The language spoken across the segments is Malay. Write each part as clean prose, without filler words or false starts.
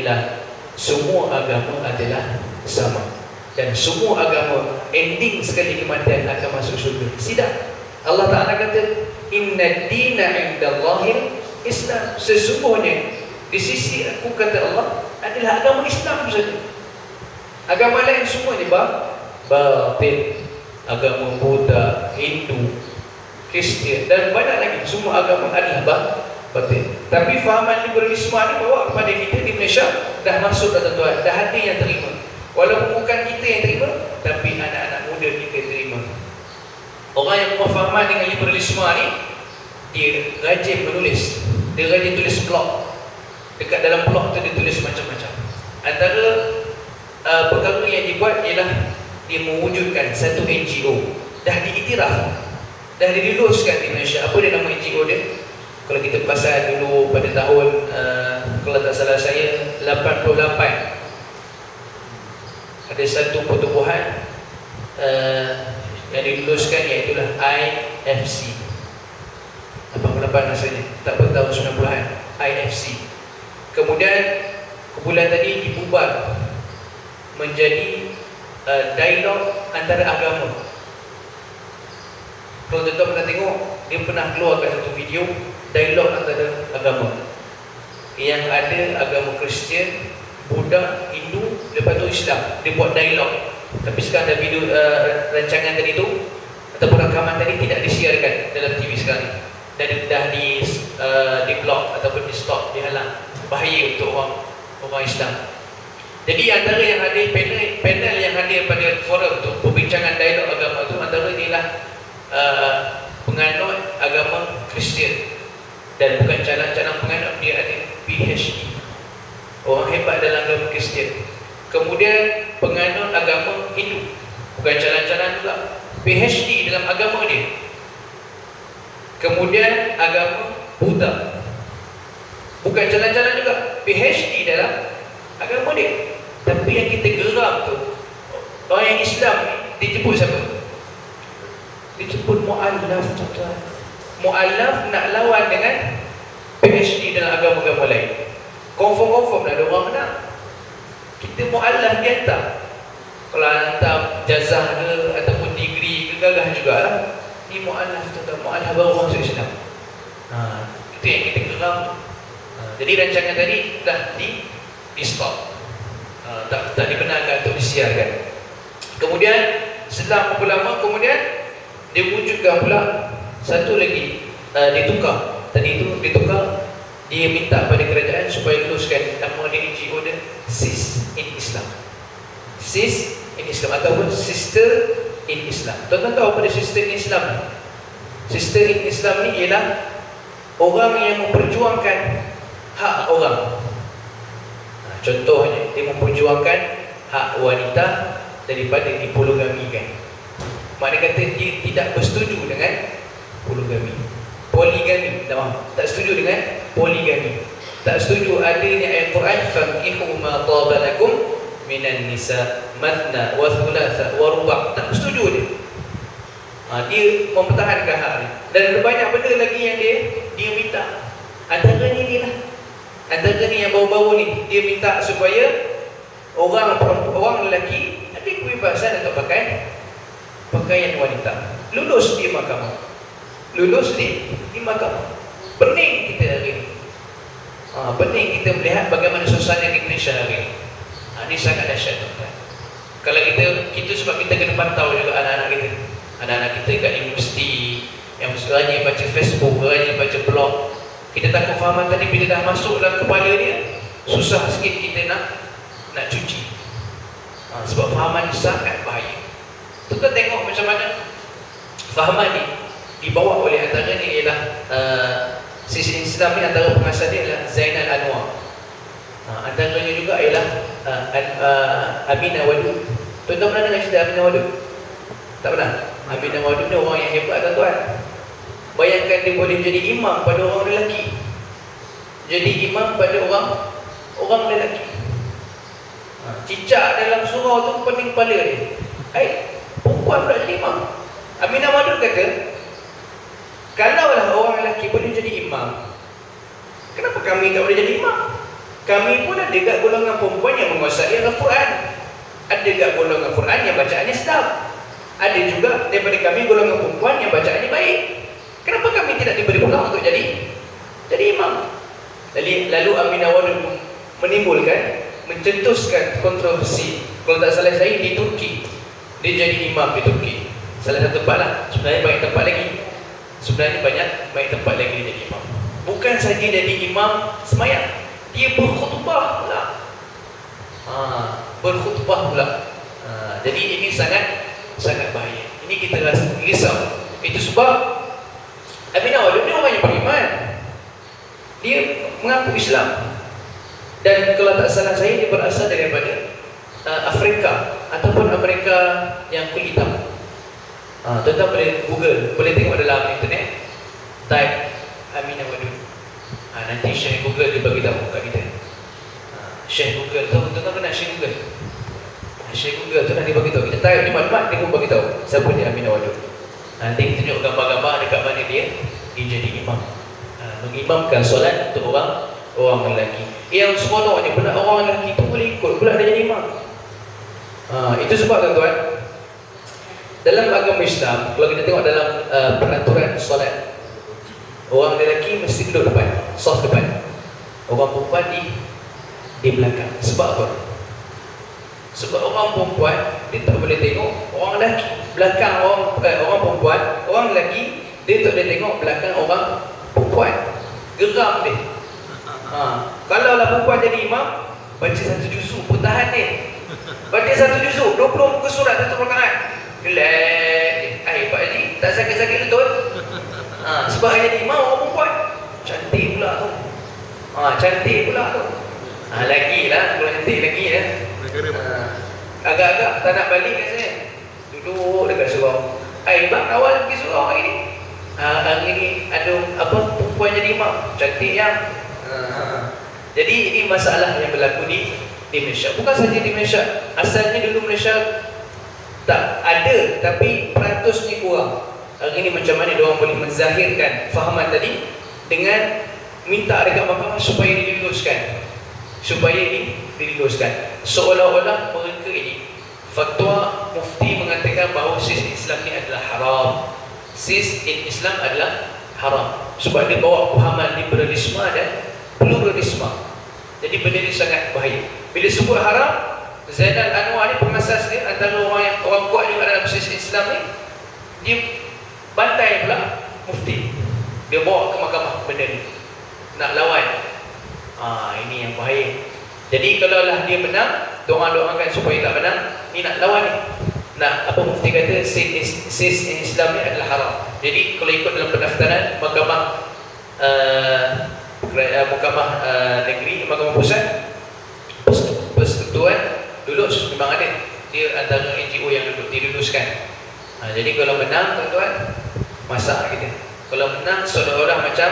ialah semua agama adalah sama, dan semua agama ending sekali kematian akan masuk syurga. Tidak. Allah Ta'ala kata, inna dina indallahil Islam. Sesungguhnya di sisi aku, kata Allah, adalah agama Islam saja. Agama lain semuanya batil. Agama Buddha, Hindu, Kristian dan banyak lagi, semua agama adalah batil. Tapi fahaman liberalisme ini bawa kepada kita di Malaysia dah masuk, dah tuan, dah ada yang terima. Walaupun bukan kita yang terima, tapi anak-anak muda kita terima. Orang yang berfahaman dengan liberalisme ni, dia rajin menulis. Dia rajin tulis blog. Dekat dalam blog tu dia tulis macam-macam. Antara perkara yang dibuat ialah dia mewujudkan satu NGO. Dah diiktiraf, dah diluluskan di Malaysia. Apa dia nama NGO dia? Kalau kita pasal dulu pada tahun kalau tak salah saya 88, ada satu pertubuhan yang diluluskan, iaitulah IFC. 88 rasanya, tak pada tahun 90-an. IFC. Kemudian kumpulan tadi dibubar menjadi dialog antara agama. Kalau tuan-tuan pernah tengok, dia pernah keluarkan satu video dialog antara agama. Yang ada agama Kristian, Buddha, Hindu, lepas tu Islam. Dia buat dialog. Tapi sekarang dah video rancangan tadi tu ataupun rakaman tadi tidak disiarkan dalam TV sekarang ni. Dah di block ataupun di stop, dihalang. Bahaya untuk orang Islam. Jadi antara yang hadir, panel yang hadir pada forum tu, perbincangan dialog agama tu, antara ialah penganut agama Kristian, dan bukan calon-calon penganut, dia ada PhD, orang hebat dalam agama Kristian. Kemudian penganut agama Hindu, bukan calon-calon juga, PhD dalam agama dia. Kemudian agama Buddha, bukan calon-calon juga, PhD dalam agama dia. Tapi yang kita geram tu, orang yang Islam ni, dijemput siapa? Dijemput mu'allaf, tuan-tuan. Mu'allaf nak lawan dengan PhD dalam agama-agama lain. Confirm nak ada orang menang. Kita mu'allaf dia hantar. Kalau hantar jazah ke ataupun degree ke, gagah jugalah. Ni mu'allaf, tuan-tuan. Mu'allaf baru orang masuk Islam. Itu yang kita geram tu. Jadi rancangan tadi dah di stop. Tak dibenarkan untuk disiarkan. Kemudian setelah berapa lama kemudian dia wujudkan pula satu lagi, ditukar. Tadi itu ditukar, dia minta pada kerajaan supaya luluskan nama dia NGO dia, Sis in Islam. Sis in Islam ataupun Sister in Islam. Tuan-tuan tahu apa dia Sister in Islam? Sister in Islam ni ialah orang yang memperjuangkan hak orang. Contohnya, dia memperjuangkan hak wanita daripada dipoligamikan. Maknanya kata dia tidak bersetuju dengan poligami, tak setuju dengan poligami. Tak setuju adanya ayat Quran, fankihu ma taba lakum minan nisa mathna wa thulatha wa ruba'. Tak setuju dia. Dia mempertahankan hak ni. Dan ada banyak benda lagi yang dia minta. Antaranya ni lah. Antara ni yang baru-baru ni, dia minta supaya orang lelaki ada kebebasan untuk pakai pakaian wanita. Lulus di mahkamah. Lulus di mahkamah. Pening kita hari ni. Pening kita melihat bagaimana suasana di Malaysia hari ni. Ini sangat dahsyat, tuan-tuan. Kalau kita sebab kita kena pantau juga anak-anak kita. Anak-anak kita kat universiti yang rajin baca Facebook, rajin baca blog. Kita takut fahaman tadi bila dah masuk dalam kepala dia, susah sikit kita nak cuci. Sebab fahaman ni sangat bahaya. Kita tengok macam mana fahaman ni dibawa oleh antara ni ialah sisi Islam ni, antara pengasas dia adalah Zainal Anwar. Antaranya juga ialah Aminah Wadud. Tuan-tuan pernah dengar cerita Aminah Wadud? Tak pernah? Aminah Wadud ni orang yang hebat, tuan-tuan. Bayangkan dia boleh jadi imam pada orang lelaki. Jadi imam pada orang lelaki. Cicak dalam surau tu pening kepala dia. Perempuan pula jadi imam. Aminah Wadud kata, kalaulah orang lelaki boleh jadi imam, kenapa kami tak boleh jadi imam? Kami pun ada kat golongan perempuan yang menguasai Al-Quran. Ada kat golongan Quran yang bacaannya sedap. Ada juga daripada kami golongan perempuan yang bacaannya baik. Kenapa kami tidak diberi peluang untuk jadi imam? Lalu Aminah Wadud menimbulkan, mencetuskan kontroversi. Kalau tak salah saya di Turki, dia jadi imam di Turki. Salah satu tempat lah. Sebenarnya banyak tempat lagi. Sebenarnya banyak tempat lagi dia jadi imam. Bukan saja jadi imam semayang, dia berkhutbah pula. Berkhutbah pula. Jadi ini sangat bahaya. Ini kita risau. Itu sebab Aminah Wadud ni orang yang beriman. Dia mengaku Islam. Dan kalau tak salah saya, dia berasal daripada Afrika ataupun Amerika yang kulit hitam. Tuan-tuan boleh Google, boleh tengok dalam internet, type Aminah Wadud. Nanti Syekh Google dia bagi tahu kat kita. Syekh Google tu, tuan-tuan kenal Syekh Google? Syekh Google tu nanti bagi tahu. Kita type di maklumat, dia pun bagi tahu siapa dia Aminah Wadud. Nanti kita tengok gambar-gambar dekat mana dia jadi imam. Mengimamkan solat untuk orang lelaki. Yang seronoknya pula orang lelaki tu boleh ikut pula dia jadi imam. Itu sebab tuan-tuan, dalam agama Islam, kalau kita tengok dalam peraturan solat, orang lelaki mesti duduk depan, saf depan. Orang perempuan di belakang. Sebab apa? Sebab orang perempuan dia tak boleh tengok orang lelaki belakang orang perempuan. Orang lelaki dia tak boleh tengok belakang orang perempuan. Geram dia. Kalau lah perempuan jadi imam, baca satu juzuk pun tahan dia. Baca satu juzuk 20 muka surat satu rakaat. Relax. Pak Haji tak sakit-sakit betul. Sebab jadi imam orang perempuan cantik pula tu. Cantik pula tu. Lagilah kalau cantik lagi ya. Agak-agak tak nak balik kat saya. Duduk dekat surau. Bang awal pergi surau hari ni. Hari ni ada perempuan jadi imam. Cantik yang. Jadi ini masalah yang berlaku di Malaysia. Bukan saja di Malaysia. Asalnya dulu Malaysia tak ada, tapi peratusnya kurang. Hari ini macam mana diorang boleh menzahirkan fahaman tadi dengan minta dekat mahkamah supaya diluluskan. Seolah-olah mereka ini fatwa mufti mengatakan bahawa sis Islam ni adalah haram. Sis Islam adalah haram sebab dia bawa pahaman liberalisme dan pluralisme. Jadi benda ni sangat bahaya. Bila sebut haram, Zainal Anwar ni pengasas dia, antara orang kuat juga dalam sis Islam ni, dia bantai pula mufti. Dia bawa ke mahkamah benda ni, nak lawan. Ini yang bahaya. Jadi kalau lah dia menang, doakan supaya tak menang, ni nak lawan ni. Mufti kata sis Islam ni adalah haram. Jadi kalau ikut dalam pendaftaran mahkamah negeri, mahkamah pusat, persekutuan lulus, memang ada. Dia antara NGO yang diluluskan. Jadi kalau menang tuan-tuan, masak kita. Kalau menang seolah-olah macam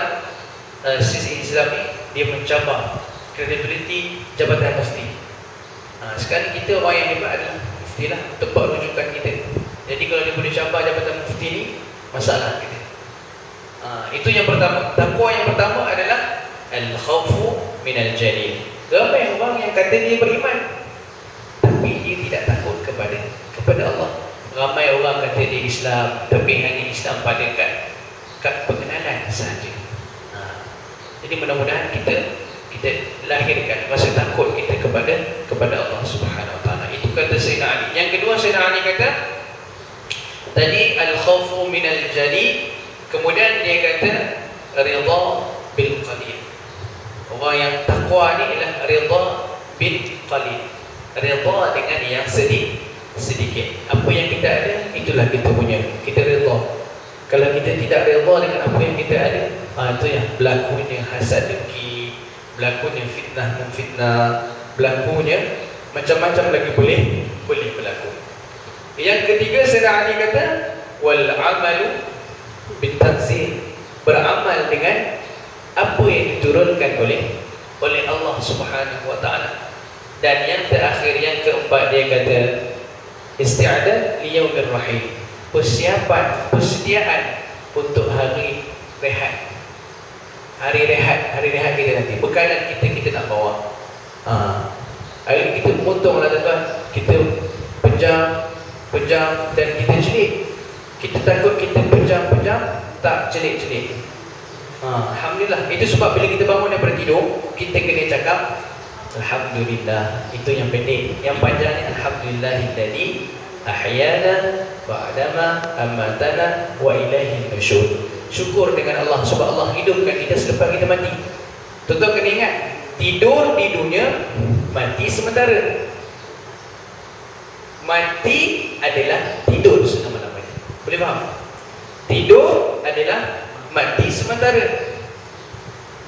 sis Islam ni dia mencabar kredibiliti jabatan mufti. Sekarang kita orang yang hebat adalah mufti lah, tempat rujukan kita. Jadi kalau dia boleh cabar jabatan mufti ni, masalah kita. Itu yang pertama. Takwa yang pertama adalah al-khawfu minal jalil. Ramai orang yang kata dia beriman, tapi dia tidak takut kepada Allah. Ramai orang kata dia Islam, tapi hanya Islam pada kat pengenalan sahaja. Jadi mudah-mudahan kita lahirkan rasa takut kita kepada Allah Subhanahu Wa Taala. Itu kata Sayyidina Ali. Yang kedua, Sayyidina Ali kata tadi al-khawfu minal jali. Kemudian dia kata ridha bil qalil. Orang yang takwa ni ialah ridha bil qalil. Ridha dengan yang sedikit. Apa yang kita ada, itulah kita punya. Kita ridha. Kalau kita tidak ridha dengan apa yang kita ada, itu yang berlakunya hasad dengki, berlakunya fitnah memfitnah, berlakunya macam-macam lagi boleh berlaku. Yang ketiga, Sayyidina Ali kata wal amalu bitanzil, beramal dengan apa yang diturunkan oleh Allah Subhanahu Wa Taala. Dan yang terakhir, yang keempat, dia kata isti'adad li yaumir rahim, persediaan untuk hari rehat kita nanti. Bekalan kita nak bawa. Hari ini kita memotong lah tuan-tuan. Kita pejam dan kita celik. Kita takut kita pejam, tak celik-celik. Alhamdulillah. Itu sebab bila kita bangun daripada tidur, kita kena cakap Alhamdulillah. Itu yang pendek. Yang panjangnya Alhamdulillahilladzi ahyana ba'dama amatana wa ilaihin nusyur. Syukur dengan Allah sebab Allah hidupkan kita selepas kita mati. Tuan-tuan kena ingat, tidur di dunia, mati sementara. Mati adalah tidur selama-lamanya. Boleh faham? Tidur adalah mati sementara,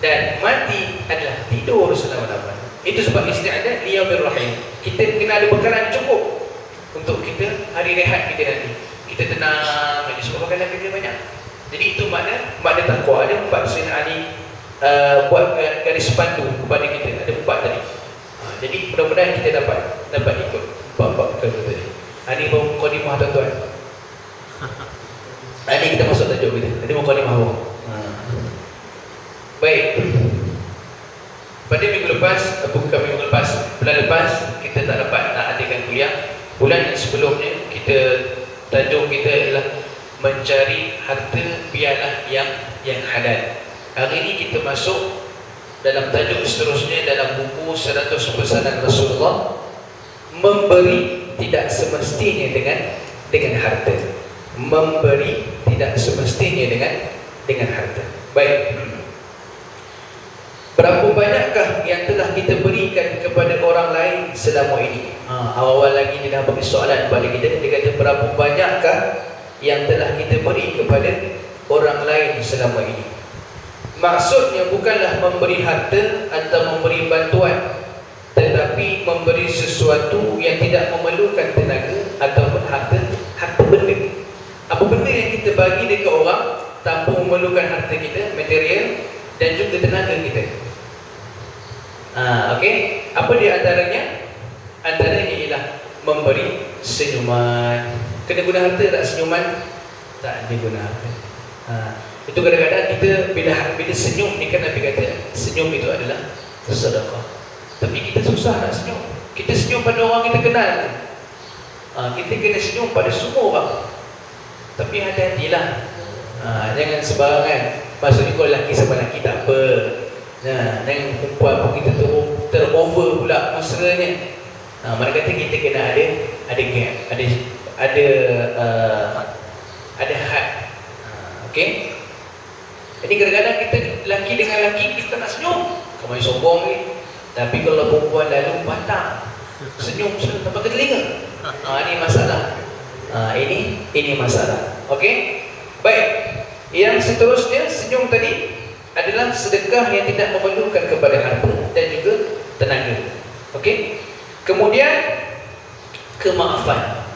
dan mati adalah tidur selama-lamanya. Itu sebab isti'adat liyaumir rahim. Kita kena ada bekalan cukup untuk kita hari rehat kita nanti. Kita tenang, sebab bekalan kita banyak. Jadi itu makna takwa. Ada 4 Sayyidina Ali buat garis pandu kepada kita. Ada 4 tadi. Jadi mudah-mudahan kita dapat ikut 4 perkara tadi. Ini baru mukadimah tuan-tuan. Ini kita masuk tajuk kita. Tadi mukadimah awal. Baik. Pada minggu lepas, bukan minggu lepas, bulan lepas kita tak dapat nak adakan kuliah. Bulan sebelumnya tajuk kita adalah mencari harta biarlah yang halal. Hari ini kita masuk dalam tajuk seterusnya dalam buku 100 Pesanan Rasulullah. Memberi tidak semestinya dengan harta. Memberi tidak semestinya dengan harta. Baik. Berapa banyakkah yang telah kita berikan kepada orang lain selama ini? Awal-awal lagi dia dah bagi soalan kepada kita. Dia kata berapa banyakkah yang telah kita beri kepada orang lain selama ini? Maksudnya bukanlah memberi harta atau memberi bantuan, tetapi memberi sesuatu yang tidak memerlukan tenaga ataupun harta benda. Apa benda yang kita bagi dekat orang tanpa memerlukan harta kita, material dan juga tenaga kita. Okey, apa di antaranya? Antaranya ialah memberi senyuman. Kena guna harta tak senyuman? Tak diguna harta. Itu kadang-kadang kita bila senyum ni kan Nabi kata senyum itu adalah sedekah. Tapi kita susah nak senyum. Kita senyum pada orang kita kenal. Kita kena senyum pada semua orang. Tapi hati-hatilah. Jangan sembarangan. Maksudnya kalau lelaki sama lelaki tak apa. Jangan perempuan pun kita terover pula mesranya. Mana kata kita kena ada gap, ada had. Okey. Jadi kadang-kadang kita lelaki dengan lelaki kita nak senyum. Kamu sombong ni. Tapi kalau perempuan lalu patah, senyum sampai ke telinga. Ini masalah. Ini masalah. Okey. Baik. Yang seterusnya senyum tadi adalah sedekah yang tidak memerlukan kepada harta dan juga tenaga. Okey. Kemudian kemaafan.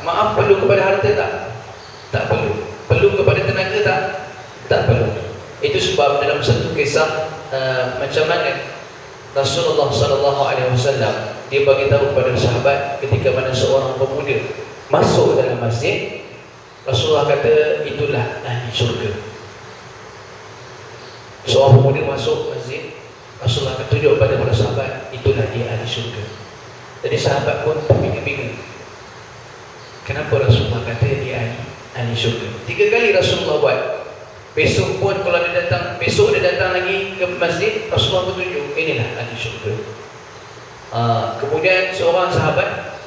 Maaf perlu kepada harta tak? Tak perlu. Perlu kepada tenaga tak? Tak perlu. Itu sebab dalam satu kisah macam mana Rasulullah SAW dia bagi tahu kepada sahabat ketika mana seorang pemuda masuk dalam masjid, Rasulullah kata itulah ahli syurga. Seorang pemuda masuk masjid, Rasulullah kata tunjuk pada para sahabat itulah dia ahli syurga. Jadi sahabat pun bingung-bingung. Kenapa Rasulullah kata dia ahli syurga? 3 kali Rasulullah buat. Besok pun kalau dia datang, besok dia datang lagi ke masjid, Rasulullah pun tunjuk inilah ahli syurga. Kemudian seorang sahabat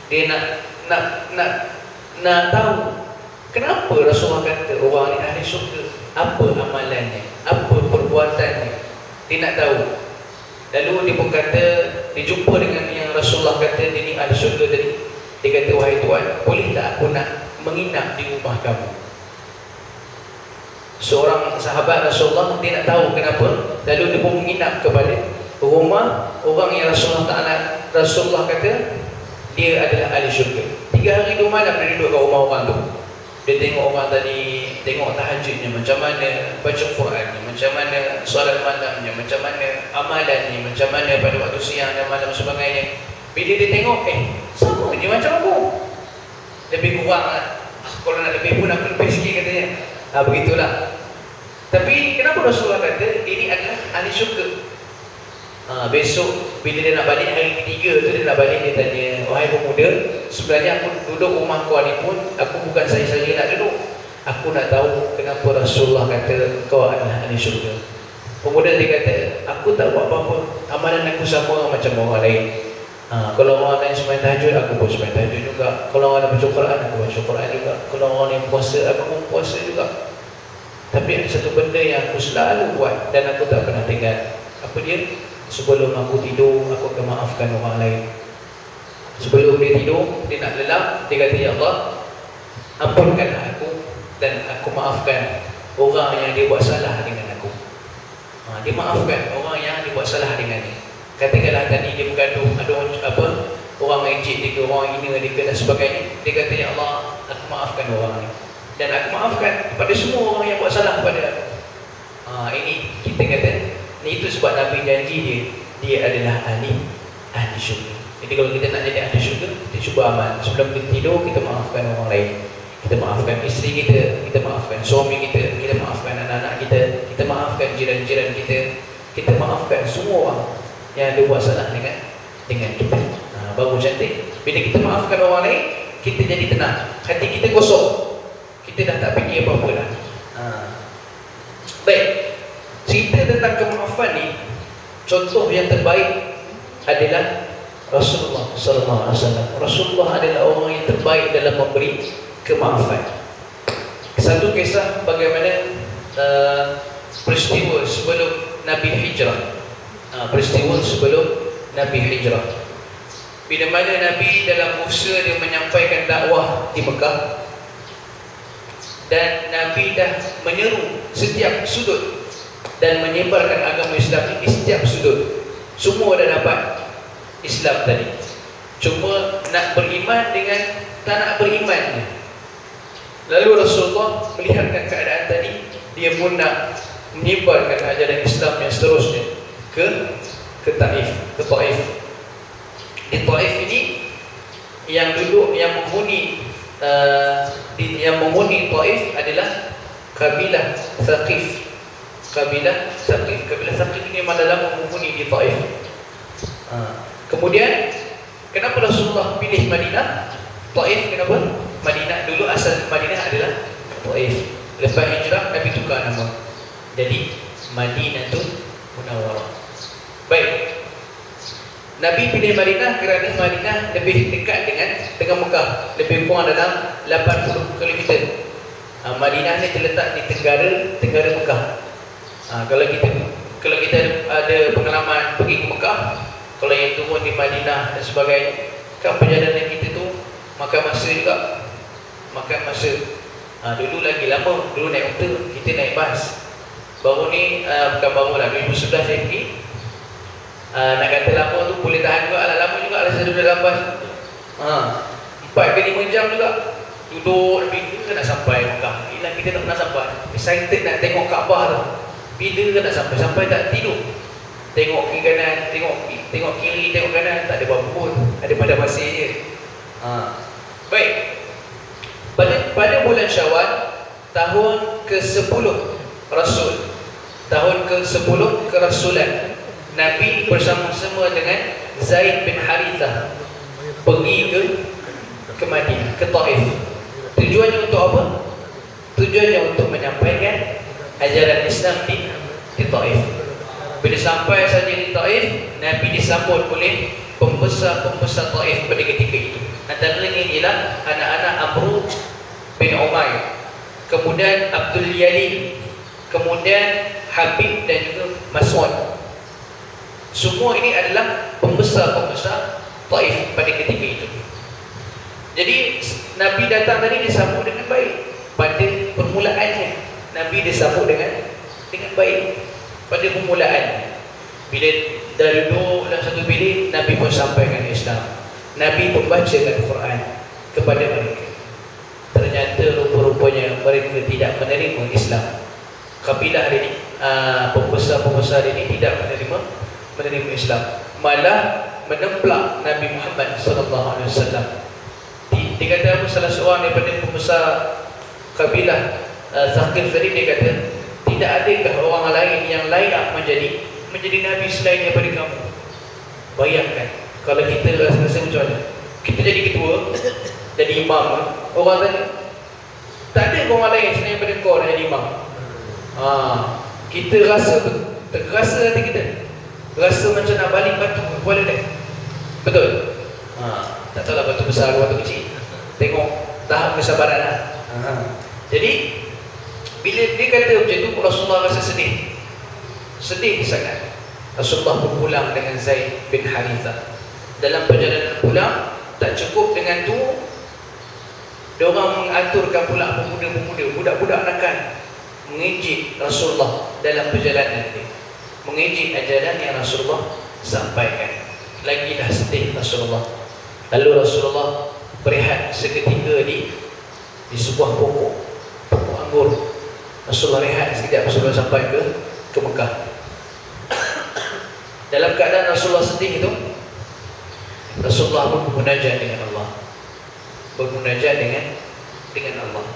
dia nak tahu kenapa Rasulullah kata orang ni ahli syurga, apa amalannya, apa perbuatannya, dia nak tahu. Lalu dia pun kata, dia jumpa dengan yang Rasulullah kata dia ni ahli syurga tadi. Dia kata, wahai Tuan, boleh tak aku nak menginap di rumah kamu? Seorang sahabat Rasulullah, dia nak tahu kenapa. Lalu dia pun menginap kepada rumah orang yang Rasulullah kata dia adalah ahli syurga. 3 hari 2 malam dia duduk kat rumah orang tu. Dia tengok orang tadi, tengok tahajudnya macam mana, baca Qurannya macam mana, solat malamnya macam mana, amalannya macam mana pada waktu siang dan malam sebagainya. Bila dia tengok, sama je macam aku. Lebih kurang lah. Kalau nak lebih pun aku lebih sikit katanya. Begitulah. Tapi kenapa Rasulullah kata ini adalah ahli syurga? Besok bila dia nak balik hari ketiga tu, dia nak balik, dia tanya, wahai pemuda, sebenarnya aku duduk rumah kau ni pun aku bukan saja nak duduk, aku nak tahu kenapa Rasulullah kata kau adalah ahli syurga. Pemuda dia kata, aku tak buat apa-apa, amalan aku sama macam orang lain. Kalau orang lain sembahyang tahajud, aku pun sembahyang tahajud juga. Kalau orang lain baca Quran, aku baca Quran juga. Kalau orang lain puasa, aku pun puasa juga. Tapi ada satu benda yang aku selalu buat dan aku tak pernah tinggal. Apa dia? Sebelum aku tidur, aku akan maafkan orang lain. Sebelum dia tidur, dia nak lelap, dia kata, ya Allah, ampunkanlah aku dan aku maafkan orang yang dia buat salah dengan aku. Dia maafkan orang yang dia buat salah dengan dia. Katakanlah tadi dia bergaduh, ada orang mengejek dia ke, orang hina dia ke dan sebagainya. Dia kata, ya Allah, aku maafkan orang ni dan aku maafkan kepada semua orang yang buat salah kepada aku. Ini kita kata, itu sebab Nabi janji dia adalah ahli syurga. Jadi kalau kita nak jadi ahli syurga, kita cuba amal. Sebelum kita tidur, kita maafkan orang lain. Kita maafkan isteri kita maafkan suami kita maafkan anak-anak kita maafkan jiran-jiran kita maafkan semua orang yang ada buat salah dengan kita. Baru cantik. Bila kita maafkan orang lain, kita jadi tenang. Hati kita kosong. Kita dah tak fikir apa-apa dah. Baik. Cerita tentang kemaafan ni, contoh yang terbaik adalah Rasulullah sallallahu alaihi wasallam. Rasulullah adalah orang yang terbaik dalam memberi kemaafan. Satu kisah bagaimana peristiwa sebelum Nabi hijrah. Peristiwa sebelum Nabi hijrah. Bila mana Nabi dalam usaha dia menyampaikan dakwah di Mekah, dan Nabi dah menyeru setiap sudut dan menyebarkan agama Islam di setiap sudut. Semua dah dapat Islam tadi. Cuma nak beriman dengan tak nak beriman. Lalu Rasulullah melihatkan keadaan tadi, dia pun nak menyebarkan ajaran Islam yang seterusnya ke Taif, ke Taif. Di Taif ini yang duduk, yang menghuni Taif adalah kabilah Thaqif. Kabilah Thaqif ini adalah menghuni di Taif. Kemudian kenapa Rasulullah pilih Madinah? Taif kenapa? Madinah dulu, asal Madinah adalah Taif. Lepas hijrah Nabi tukar nama jadi Madinatul Munawwarah. Baik. Nabi pilih Madinah kerana Madinah lebih dekat dengan Mekah, lebih kurang dalam 80 km. Madinah ni terletak di tenggara Mekah. Kalau kita ada pengalaman pergi ke Mekah, kalau yang turun di Madinah dan sebagainya, kan perjalanan kita tu makan masa juga. Makan masa. Dulu lagi lama, dulu naik unta, kita naik bas. Baru ni, bukan baru lah, 2011 saya pergi. Nak kata lama tu boleh tahan juga lah, lama juga lah saya duduk dalam bas. 4 ke 5 jam juga. Duduk, bila nak sampai Mekah? Bila kita tak pernah sampai. Excited nak tengok Kaabah tu. Bila nak sampai? Sampai tak tidur. Tengok kiri kanan, tengok kiri, tengok kanan, tak ada apa-apa pun. Ada padang pasir je. Baik. Pada bulan Syawal tahun ke-10 Rasul, tahun ke-10 kerasulan, Nabi bersama-sama dengan Zaid bin Harithah pergi ke Madinah, ke Taif. Tujuannya untuk apa? Tujuannya untuk menyampaikan ajaran Islam di Taif. Bila sampai saja di Taif, Nabi disambut oleh pembesar-pembesar Taif pada ketika itu. Antaranya ialah anak-anak Amru bin Umair, kemudian Abdul Yalil, kemudian Habib dan juga Mas'ud. Semua ini adalah pembesar-pembesar Taif pada ketika itu. Jadi Nabi datang tadi disambut dengan baik. Pada permulaannya Nabi disambut dengan baik. Pada permulaannya, bila dah duduk dalam satu bilik, Nabi pun sampaikan Islam. Nabi pun bacakan Quran kepada mereka. Ternyata rupa-rupanya mereka tidak menerima Islam. Kabilah ini, pembesar-pembesar ini tidak menerima Islam, malah menemplak Nabi Muhammad SAW. Dikata apa, salah seorang daripada pembesar kabilah Thaqif tadi, dia kata, tidak adakah orang lain yang layak menjadi menjadi Nabi selain daripada kamu. Bayangkan kalau kita rasa macam mana? Kita jadi ketua, jadi imam, orang tanya, tak ada orang lain selain daripada kau nak jadi imam. Kita terasa hati kita, rasa macam nak balik batu kepala dia. Betul? Tak tahulah batu besar atau batu kecil. Tengok tahap kesabaran lah. Jadi bila dia kata macam tu, Rasulullah rasa sedih sangat. Rasulullah berpulang dengan Zaid bin Harithah. Dalam perjalanan pulang, tak cukup dengan tu, diorang mengaturkan pula pemuda-pemuda, budak-budak nakal mengejek Rasulullah dalam perjalanan dia, mengejek ajaran yang Rasulullah sampaikan. Lagilah sedih Rasulullah. Lalu Rasulullah berehat seketika di sebuah pokok anggur. Rasulullah rehat sekejap sebelum sampai ke Mekah. Dalam keadaan Rasulullah sedih itu, Rasulullah pun bermunajat dengan Allah. Bermunajat dengan Allah.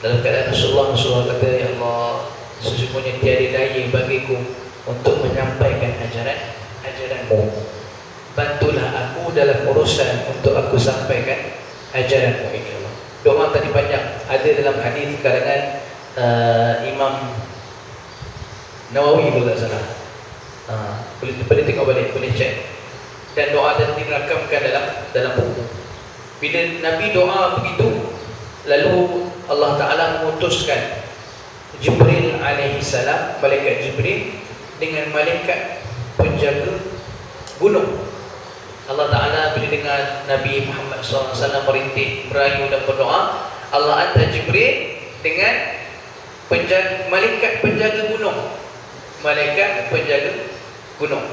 Dalam keadaan Rasulullah kata, ya Allah, sesungguhnya tiada daya bagiku untuk menyampaikan ajaran-mu. Bantulah aku dalam urusan untuk aku sampaikan ajaran-mu ini, Allah. Doa tadi banyak ada dalam hadis karangan Imam Nawawi kalau tak salah. Boleh tengok balik, boleh cek. Dan doa tadi dirakamkan dalam buku. Bila Nabi doa begitu, lalu Allah Ta'ala mengutuskan Jibril alaihi salam, malaikat Jibril dengan malaikat penjaga gunung. Allah Ta'ala bila dengar Nabi Muhammad SAW merintih, merayu dan berdoa, Allah hantar Jibril dengan malaikat penjaga gunung. Malaikat penjaga gunung.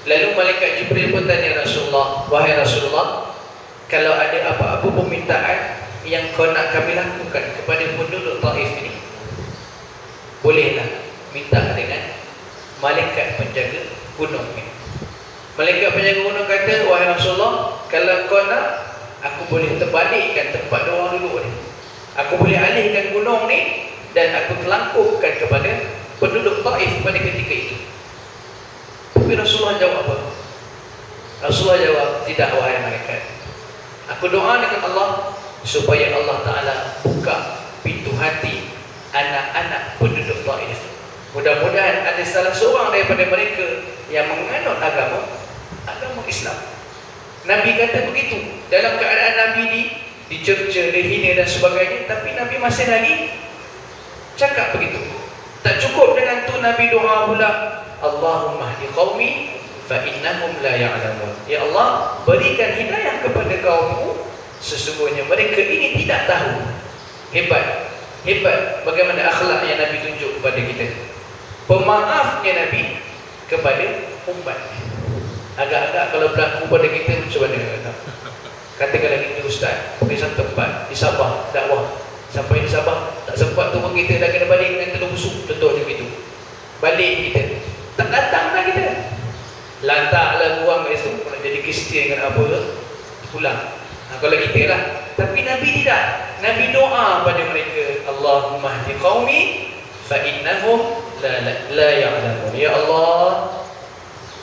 Lalu malaikat Jibril pun tanya Rasulullah, wahai Rasulullah, kalau ada apa-apa permintaan yang kau nak kami lakukan kepada penduduk Taif ini, bolehlah minta dengan malaikat penjaga gunung ini. Malaikat penjaga gunung kata, wahai Rasulullah, kalau kau nak, aku boleh terbalikkan tempat orang duduk ni. Aku boleh alihkan gunung ni dan aku telangkupkan kepada penduduk Taif pada ketika itu. Tapi Rasulullah jawab apa? Rasulullah jawab, tidak wahai malaikat. Aku doa dengan Allah supaya Allah Ta'ala buka pintu hati anak-anak penduduk Taif. Mudah-mudahan ada salah seorang daripada mereka yang menganut agama Islam. Nabi kata begitu. Dalam keadaan Nabi dicerca, dihina dan sebagainya, tapi Nabi masih lagi cakap begitu. Tak cukup dengan tu, Nabi doa pula, Allahumma hdi qaumi fa innahum la ya'lamun. Ya Allah, berikan hidayah kepada kaumku, sesungguhnya mereka ini tidak tahu. Hebat bagaimana akhlak yang Nabi tunjuk kepada kita. Pemaafnya Nabi kepada umat. Agak-agak kalau berlaku pada kita macam mana? Katakanlah kita ustaz pergi satu tempat di Sabah dakwah, sampai di Sabah tak sempat tu kita dah kena balik dengan telur busuk, contohnya begitu. Balik kita tak datang dah kita, lantaklah buang kat situ, nak jadi Kristian dengan apa ke, pulang. Kalau kita lah. Tapi Nabi tidak. Nabi doa pada mereka, Allahumma hdi qaumi fa innahum la ya'lamun. Ya Allah,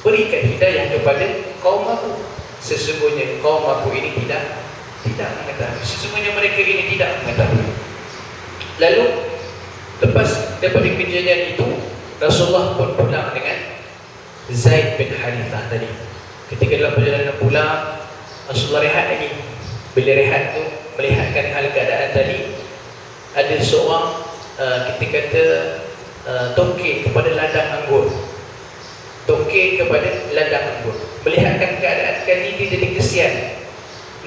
berikan hidayah kepada kaum aku, sesungguhnya kaum aku ini tidak mengetahui. Sesungguhnya mereka ini tidak mengetahui. Lalu lepas daripada kejadian itu, Rasulullah pun pulang dengan Zaid bin Harithah tadi. Ketika dalam perjalanan pulang, Rasulullah rehat lagi. Bila rehat tu, melihatkan hal keadaan tadi, ada seorang kita kata tongkek kepada ladang anggur. Tongkek kepada ladang anggur. Melihatkan keadaan kali dia jadi kesian.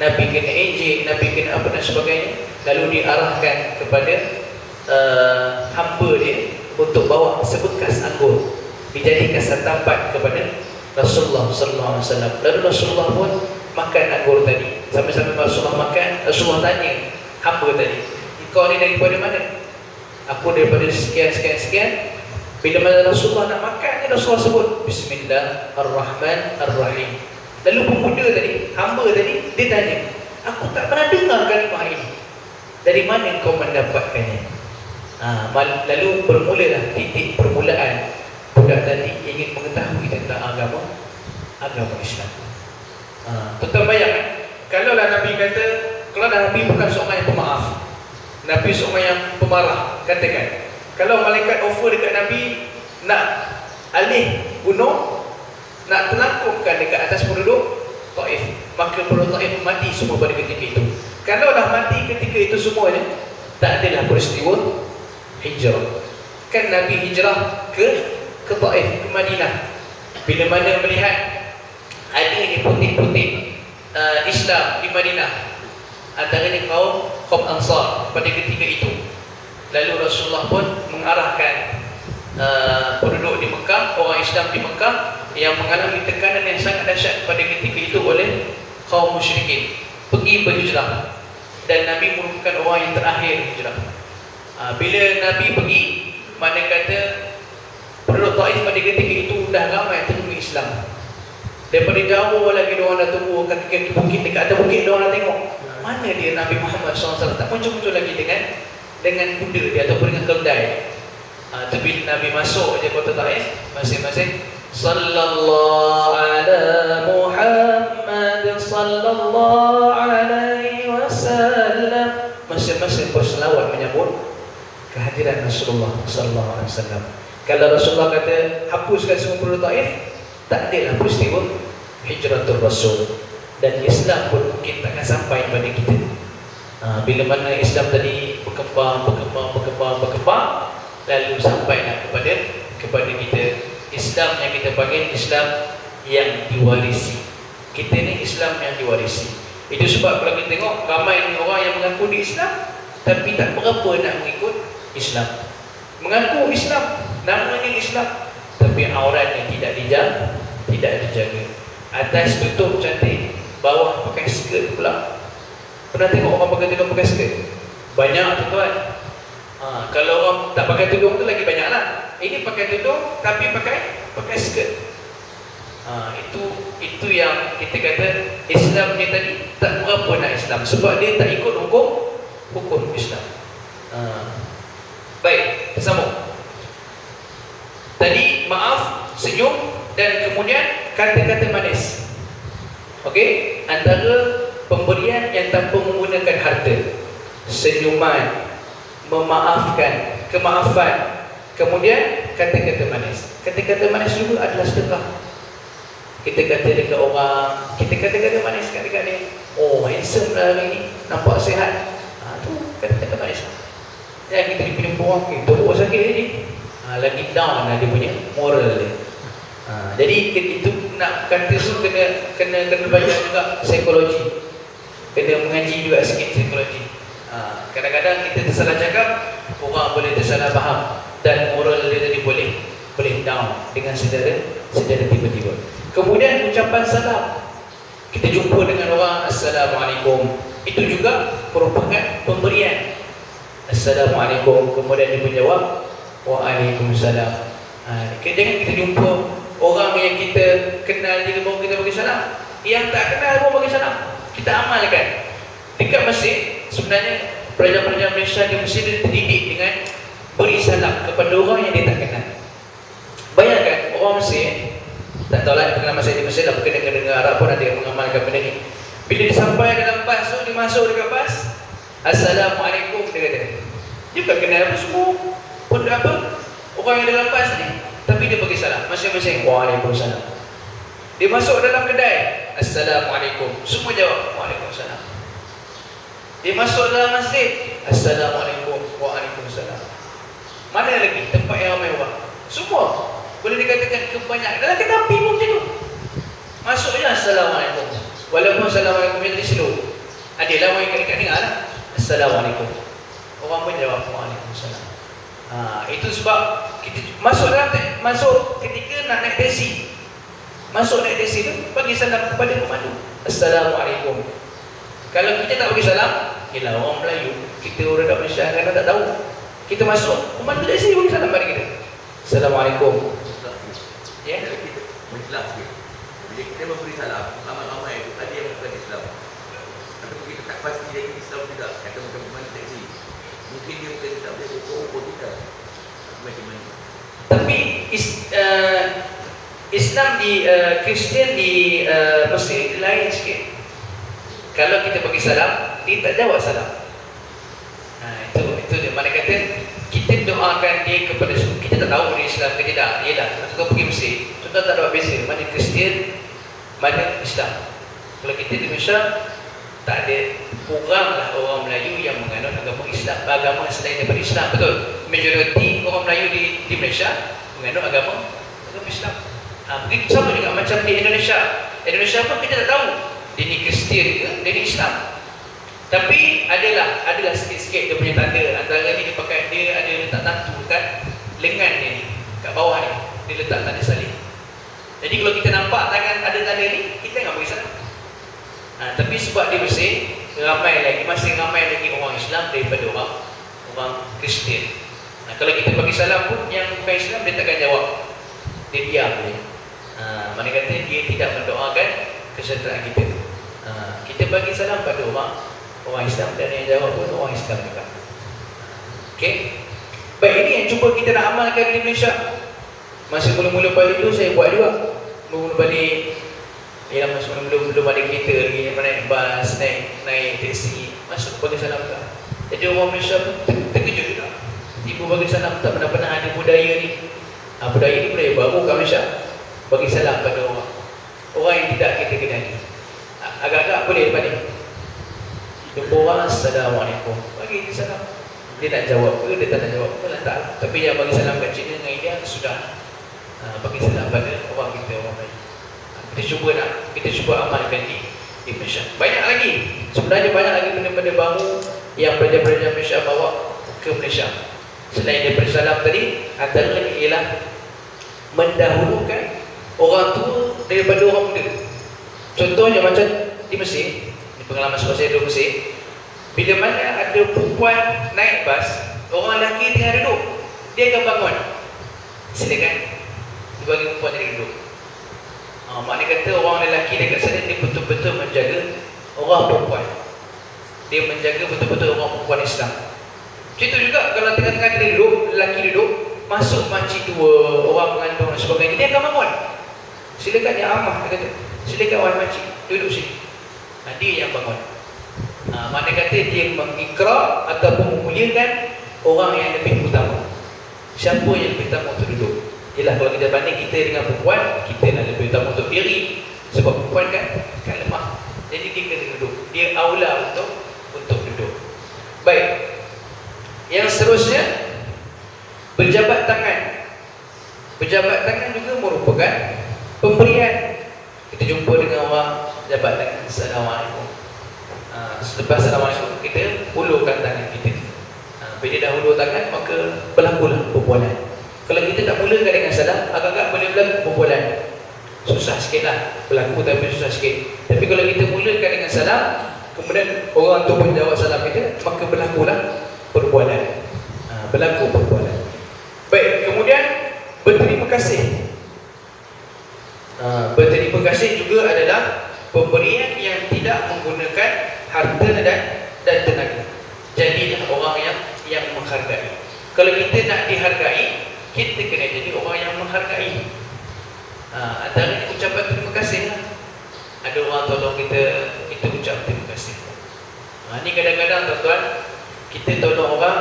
Nabi kena ejek, Nabi kena apa dan sebagainya. Lalu diarahkan kepada hamba dia untuk bawa sebekas anggur, dijadikan santapan kepada Rasulullah sallallahu alaihi wasallam. Lalu Rasulullah pun makan anggur tadi. Sambil-sambil Rasulullah makan, Rasulullah tanya hamba tadi, kau ni daripada mana? Aku daripada sekian. Bila mana Rasulullah nak makan, Rasulullah sebut Bismillahirrahmanirrahim. Lalu pemuda tadi, hamba tadi, dia tanya, aku tak pernah dengar kalimah ini, dari mana kau mendapatkannya? Lalu bermulalah titik permulaan budak tadi ingin mengetahui tentang agama Islam. Tuan-tuan bayangkan, kalaulah Nabi kata, kalau Nabi bukan seorang yang pemaaf, Nabi seorang yang pemarah, katakan, kalau malaikat offer dekat Nabi nak alih gunung, nak telangkupkan dekat atas penduduk Taif, maka penduduk Taif mati semua pada ketika itu. Kalau dah mati ketika itu semuanya, tak adalah peristiwa hijrah. Kan Nabi hijrah ke Taif, ke Madinah. Bila mana melihat adanya putih-putih Islam di Madinah, antaranya kaum Ansar pada ketika itu, lalu Rasulullah pun mengarahkan penduduk di Mekah, orang Islam di Mekah yang mengalami tekanan yang sangat dahsyat pada ketika itu oleh kaum musyrikin, pergi berhijrah. Dan Nabi merupakan orang yang terakhir hijrah. Bila Nabi pergi, mana kata penduduk Taif pada ketika itu dah ramai terima Islam. Daripada jauh lagi diorang dah tunggu kaki-kaki bukit, dekat atas bukit diorang dah tengok mana dia Nabi Muhammad SAW. Tak muncul-muncul lagi dengan kuda dia ataupun dengan keldai. Tapi Nabi masuk je kota Taif, masing-masing sallallahu ala Muhammad sallallahu alaihi wasallam, masing-masing berselawat menyambut kehadiran Rasulullah sallallahu alaihi wasallam. Kalau Rasulullah kata hapuskan semua penduduk Taif, tak adalah peristiwa hijratul Rasul, dan Islam pun mungkin takkan sampai kepada kita. Bila mana Islam tadi berkembang, lalu sampailah kepada kita Islam yang kita panggil Islam yang diwarisi. Kita ni Islam yang diwarisi. Itu sebab kalau kita tengok ramai orang yang mengaku di Islam tapi tak berapa nak mengikut Islam. Mengaku Islam, namanya Islam, tapi auratnya tidak dijaga. Atas tutup cantik, bawah pakai skirt pula. Pernah tengok orang pakai tudung pakai skirt? Banyak tuan-tuan. Kalau orang tak pakai tudung tu lagi banyak lah. Ini pakai tudung tapi pakai skirt. Itu yang kita kata Islam ni tadi tak berapa nak Islam, sebab dia tak ikut hukum Islam. Baik, bersambung. Tadi maaf, senyum, dan kemudian kata-kata manis. Okey, antara pemberian yang tanpa menggunakan harta, senyuman, memaafkan, kemaafan, kemudian kata-kata manis. Kata-kata manis juga adalah sedekah. Kita kata dekat orang, kita kata-kata manis dekat dia. Oh, handsome lah hari ni, nampak sihat. Tu kata-kata manis. Yang kita dipilih orang, kita buat sakit ni, lagi down lah dia punya moral dia. Jadi itu nak kata tu kena belajar juga psikologi, kena mengaji juga sikit psikologi. Kadang-kadang kita tersalah cakap, orang boleh tersalah faham, dan moral dia tadi boleh down dengan sedara tiba-tiba. Kemudian ucapan salam, kita jumpa dengan orang, Assalamualaikum, itu juga merupakan pemberian. Assalamualaikum, kemudian dia menjawab Waalaikumsalam. Jangan kita jumpa orang yang kita kenal dia baru kita bagi salam, yang tak kenal baru bagi salam. Kita amalkan. Dekat Mesir, sebenarnya pelajar-pelajar Malaysia di Mesir dia terdidik dengan beri salam kepada orang yang dia tak kenal. Bayangkan orang Mesir, tak tahu lah pengalaman saya di Mesir dah, mungkin dengan Arab pun ada yang mengamalkan benda ni. Bila dia sampai dalam bas tu, dia masuk dekat bas, Assalamualaikum, dia kata. Dia bukan kenal apa semua pun apa orang yang dalam bas ni, tapi dia bagi salam masing-masing Waalaikumsalam. Dia masuk dalam kedai, Assalamualaikum, semua jawab Waalaikumsalam. Dia masuk dalam masjid, Assalamualaikum, Waalaikumsalam. Mana lagi tempat yang ramai orang, semua boleh dikatakan kebanyakan. Dalam kedai api pun macam tu, masuk je Assalamualaikum. Walaupun Assalamualaikum yang tadi slow, adalah orang yang dekat dengar lah, Assalamualaikum, orang pun jawab Waalaikumsalam. Itu sebab kita masuk ketika nak naik taksi, masuk naik taksi tu bagi salam kepada pemandu, Assalamualaikum. Kalau kita tak bagi salam, yelah orang Melayu, kita orang dah Malaysia kadang tak tahu, kita masuk, pemandu taksi bagi salam pada kita, Assalamualaikum. Ya, menjelas sikit. Bila kita memberi salam, ramai-ramai itu ada yang bukan Islam, tapi kita tak pasti dia Islam tidak. Kata macam pemandu taksi, mungkin dia bukan Islam, dia ukur kita macam mana. Tapi Islam di Kristian di Mesir lain sikit. Kalau kita bagi salam, dia tak jawab salam. Itu dia. Mana kata kita doakan dia kepada kita tak tahu dia Islam ke tidak. Ialah kalau pergi Mesir, contoh tak dapat beza mana Kristian, mana Islam. Kalau kita di Malaysia tak ada, kuranglah orang Melayu yang menganut agama Islam, agama selain daripada Islam, betul? Majoriti orang Melayu di Malaysia menganut agama Islam. Begitu sama juga macam di Indonesia. Indonesia pun kita tak tahu dia ni Kristian ke, dia ni Islam. Tapi adalah sikit-sikit dia punya tanda. Antara ni dia pakai, dia ada letak tatu kat lengan dia ni, kat bawah ni dia letak tanda salib. Jadi kalau kita nampak tangan ada tanda ni, kita tak bagi salam. Tapi sebab dia Mesir, masih ramai lagi orang Islam daripada orang Kristian. Kalau kita bagi salam pun, yang bukan Islam dia takkan jawab, dia diam je. Mana kata dia tidak mendoakan kesejahteraan kita. Kita bagi salam pada orang Islam, dan yang jawab pun orang Islam juga. Okey. Baik, ini yang cuba kita nak amalkan di Malaysia. Masa mula-mula balik tu saya buat juga. Mula-mula balik, masa belum ada kereta lagi, naik bas, naik teksi, masuk bagi salam juga. Jadi orang Malaysia pun terkejut juga. Ibu bagi salam, tak pernah ada budaya ni. Budaya ni budaya baru kat Malaysia. Bagi salam pada orang yang tidak kita kenali. Agak-agak boleh lepas ni. Jumpa orang, Assalamualaikum, bagi dia salam. Dia nak jawab ke, dia tak nak jawab ke, tak. Tapi yang bagi salam kat Cina dengan India sudah bagi salam pada orang kita, orang lain. Kita cuba amalkan di Malaysia. Banyak lagi, sebenarnya banyak lagi benda-benda baru yang pelajar-pelajar Malaysia bawa ke Malaysia. Selain daripada salam tadi, antaranya ialah mendahulukan orang tua daripada orang muda. Contohnya macam di Mesir, di pengalaman sebab saya duduk Mesir, bila mana ada perempuan naik bas, orang lelaki tengah duduk, dia akan bangun, silakan, dia bagi perempuan tadi duduk. Maknanya kata orang lelaki dekat sana, dia betul-betul menjaga orang perempuan, dia menjaga betul-betul orang perempuan Islam. Macam tu juga kalau tengah-tengah dia duduk, lelaki duduk, masuk makcik tua, orang mengandung dan sebagainya, dia akan bangun, silakan ya amah, dia kata, silakan wahai makcik, duduk sini. Dia yang bangun. Mana kata dia mengikrar ataupun memuliakan orang yang lebih utama. Siapa yang lebih utama untuk duduk? Ialah kalau kita banding kita dengan perempuan, kita nak lebih utama untuk diri. Sebab perempuan kan lemah, jadi dia kena duduk. Dia aula untuk duduk. Baik. Yang seterusnya, berjabat tangan. Berjabat tangan juga merupakan pemberian. Kita jumpa dengan orang jabat tangan, Assalamualaikum. Selepas Assalamualaikum, kita hulurkan tangan kita. Bila dah hulur tangan, maka berlakulah perbualan. Kalau kita tak mulakan dengan salam, agak-agak boleh berlaku perbualan. Susah sikit lah, berlaku tapi susah sikit. Tapi kalau kita mulakan dengan salam, kemudian orang tu pun jawab salam kita, maka berlakulah perbualan. Berlaku perbualan. Baik, kemudian berterima kasih. Berterima kasih juga adalah pemberian yang tidak menggunakan harta dan tenaga. Jadilah orang yang menghargai. Kalau kita nak dihargai, kita kena jadi orang yang menghargai. Antaranya ucapan terima kasih lah. Ada orang tolong kita ucap terima kasih. Ni kadang-kadang tuan-tuan, kita tolong orang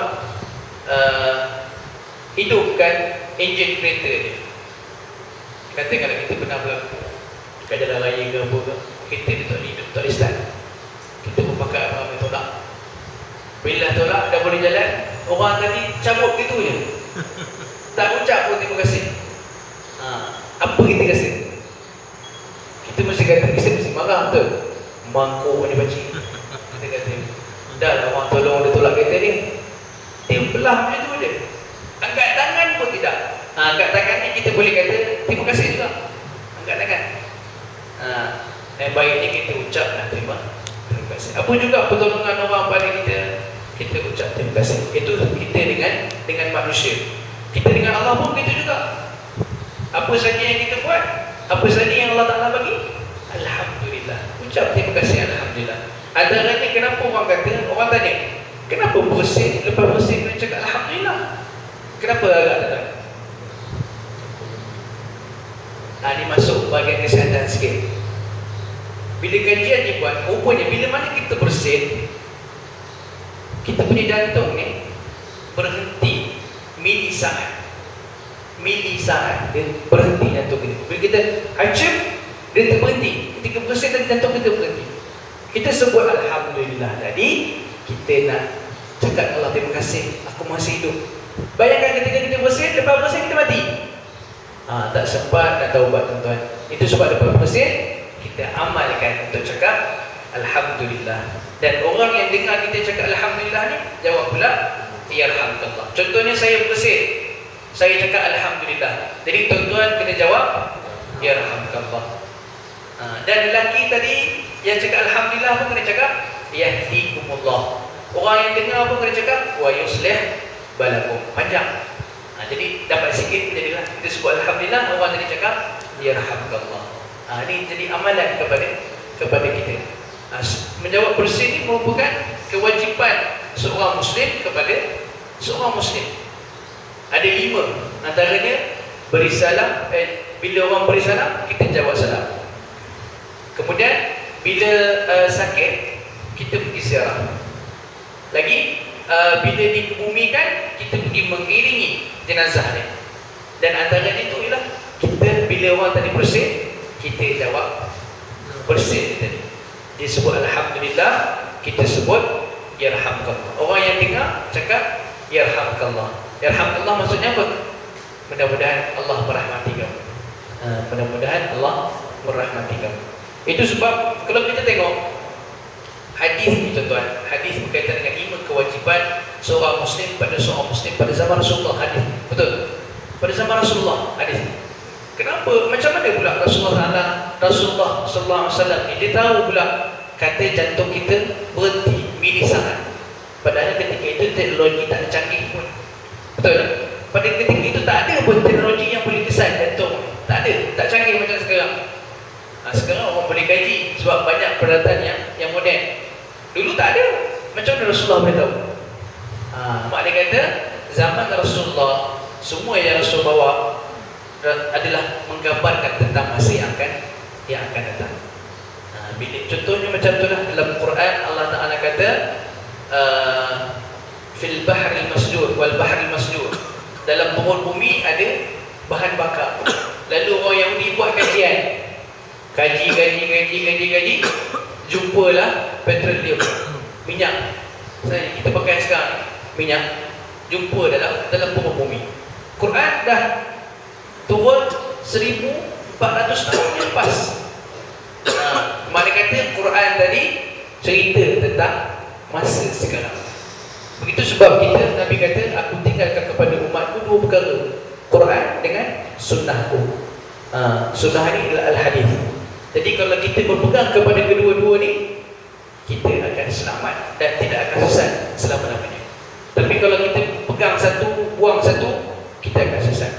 hidupkan enjin kereta dia. Katakanlah kita pernah berlaku kat jalan raya ke apa ke, kereta dia tak hidup, tak boleh start. Kita pun pakai ramai tolak. Bila tolak dah boleh jalan, orang tadi cabut gitu je, tak ucap pun terima kasih. Apa kita rasa? Kita mesti kata, kita mesti marah betul. Mangkuk ni pakcik. Kita kata, dah lah orang tolong dia tolak kereta dia, dia belah macam tu je. Angkat tangan pun tidak. Angkat tangan ni kita boleh kata terima kasih juga. Angkat tangan. Yang baiknya kita ucaplah terima kasih. Apa juga pertolongan orang pada kita ucap terima kasih. Itu kita dengan manusia. Kita dengan Allah pun kita juga. Apa saja yang kita buat, apa saja yang Allah Ta'ala bagi, alhamdulillah. Ucap terima kasih, alhamdulillah. Antaranya kenapa orang tanya, kenapa bersih, lepas bersih kena cakap alhamdulillah? Kenapa agak tak? Ini masuk bahagian kesihatan sikit. Bila kajian dibuat, rupanya bila mana kita bersin, kita punya jantung ni berhenti milisaat. Dia berhenti jantung kita. Bila kita hacim, dia terberhenti. Ketika bersin dan jantung kita berhenti. Kita sebut Alhamdulillah tadi, kita nak cakap Allah terima kasih, aku masih hidup. Bayangkan ketika kita bersin, lepas bersin kita mati. Tak sempat nak taubat tuan-tuan. Itu sebab lepas bersin, kita amalkan untuk cakap Alhamdulillah. Dan orang yang dengar kita cakap Alhamdulillah ni, jawab pula Yarhamkallah. Contohnya saya bersin, saya cakap Alhamdulillah. Jadi tuan-tuan kena jawab Yarhamkallah. Dan lelaki tadi yang cakap Alhamdulillah pun kena cakap Yahdikumullah. Orang yang dengar pun kena cakap Wa yuslih balakum. Panjang. Jadi dapat sikit jadilah kita sebut Alhamdulillah, orang tadi cakap Yarhamkallah. Ini jadi amalan kepada kita. Menjawab bersin ini merupakan kewajipan seorang Muslim kepada seorang Muslim. Ada 5, antaranya beri salam. Bila orang beri salam, kita jawab salam. Kemudian bila sakit, kita pergi ziarah. Lagi bila dikebumikan, kita pergi mengiringi jenazah ni. Dan antaranya itu ialah kita bila orang tadi bersin, kita jawab bersin tadi. Dia sebut Alhamdulillah, kita sebut Yarhamkallah. Orang yang dengar cakap Yarhamkallah. Yarhamkallah maksudnya apa? Mudah-mudahan Allah merahmati kamu. Mudah-mudahan Allah merahmati kamu. Itu sebab kalau kita tengok hadis ni tuan-tuan, hadis berkaitan dengan 5 kewajipan seorang Muslim pada seorang Muslim pada zaman Rasulullah. Hadis, betul? Pada zaman Rasulullah hadis. Kenapa? Macam mana pula Rasulullah sallallahu alaihi wasallam ni dia tahu pula kata jantung kita berhenti milisaat. Padahal ketika itu teknologi tak canggih pun. Betul tak? Pada ketika itu tak ada pun teknologi yang boleh kesan jantung. Tak ada, tak canggih macam sekarang. Sekarang orang boleh kaji sebab banyak peralatan yang moden. Dulu tak ada. Macam mana Rasulullah boleh tahu? Mak dia kata zaman Rasulullah, semua yang Rasul bawa adalah menggambarkan tentang masa yang akan datang. Bila contohnya macam itulah dalam Quran Allah Taala kata fil bahril masjur wal bahril masjur. Dalam perut bumi ada bahan bakar. Lalu orang Yahudi buat kajian. Kaji, jumpalah petroleum, minyak. Kita pakai sekarang minyak, jumpa dalam perut bumi. Quran dah turun 1400 tahun lepas. Mana kata Quran tadi cerita tentang masa sekarang. Begitu sebab kita, Nabi kata, aku tinggalkan kepada umatku 2 perkara, Quran dengan sunnahku. Sunnah ini adalah al-hadis. Jadi kalau kita berpegang kepada kedua-dua ni, kita akan selamat dan tidak akan sesat selama-lamanya. Tapi kalau kita pegang satu, buang satu, kita akan sesat.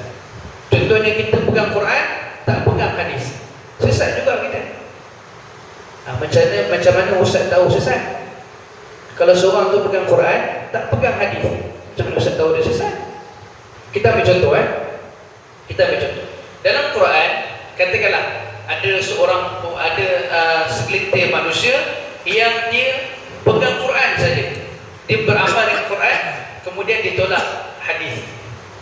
Contohnya kita pegang Quran, tak pegang hadis, sesat juga kita. Macam mana Ustaz tahu sesat? Kalau seorang tu pegang Quran, tak pegang hadis, macam mana Ustaz tahu dia sesat? Kita ambil contoh Kita ambil contoh. Dalam Quran, katakanlah ada segelintir manusia yang dia pegang Quran saja. Dia beramal dengan Quran, kemudian dia tolak hadis.